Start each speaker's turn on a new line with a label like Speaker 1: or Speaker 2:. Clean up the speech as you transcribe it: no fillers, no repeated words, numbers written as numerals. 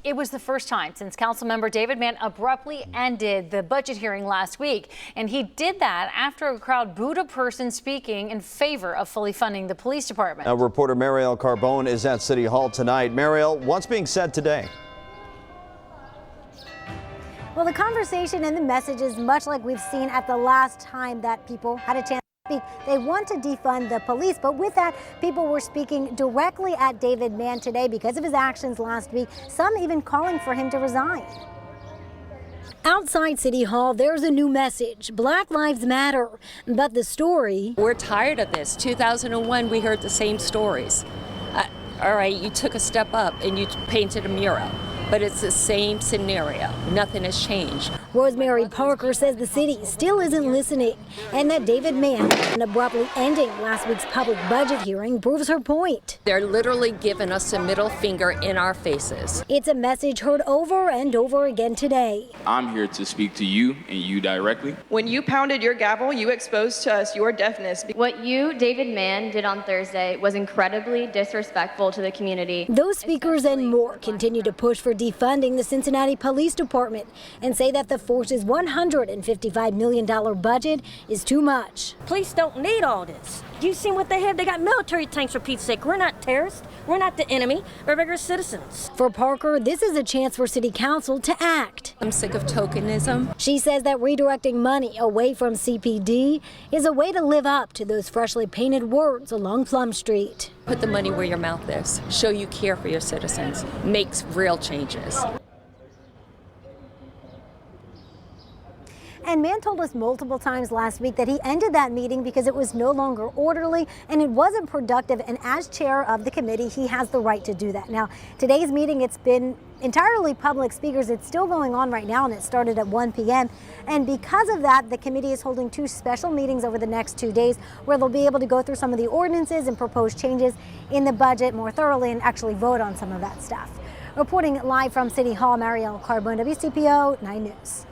Speaker 1: It was the first time since Councilmember David Mann abruptly ended the budget hearing last week. And he did that after a crowd booed a person speaking in favor of fully funding the police department.
Speaker 2: Now, reporter MARIEL CARBONE is at City Hall tonight. MARIEL, what's being said today?
Speaker 3: Well, the conversation and the message is much like we've seen at the last time that people had a chance to speak. They want to defund the police, but with that, people were speaking directly at David Mann today because of his actions last week, some even calling for him to resign. Outside City Hall, there's a new message. Black Lives Matter. But the story...
Speaker 4: We're tired of this. 2001, we heard the same stories. All right, you took a step up and you painted a mural. But it's the same scenario. Nothing has changed.
Speaker 3: Rosemary Parker says the city still isn't listening and that David Mann abruptly ending last week's public budget hearing proves her point.
Speaker 4: They're literally giving us a middle finger in our faces.
Speaker 3: It's a message heard over and over again today.
Speaker 5: I'm here to speak to you and you directly.
Speaker 6: When you pounded your gavel, you exposed to us your deafness.
Speaker 7: What you, David Mann, did on Thursday was incredibly disrespectful to the community.
Speaker 3: Those speakers and more continue to push for defunding the Cincinnati Police Department and say that the force's $155 million budget is too much.
Speaker 8: Police don't need all this. You seen what they have? They got military tanks, for Pete's sake. We're not terrorists. We're not the enemy. We're regular citizens.
Speaker 3: For Parker, this is a chance for City Council to act.
Speaker 4: I'm sick of tokenism.
Speaker 3: She says that redirecting money away from CPD is a way to live up to those freshly painted words along Plum Street.
Speaker 4: Put the money where your mouth is. Show you care for your citizens. Makes real changes.
Speaker 3: And Mann told us multiple times last week that he ended that meeting because it was no longer orderly and it wasn't productive. And as chair of the committee, he has the right to do that. Now, today's meeting, it's been entirely public speakers. It's still going on right now and it started at 1 p.m. And because of that, the committee is holding 2 special meetings over the next 2 days where they'll be able to go through some of the ordinances and propose changes in the budget more thoroughly and actually vote on some of that stuff. Reporting live from City Hall, MARIEL CARBONE, WCPO 9 News.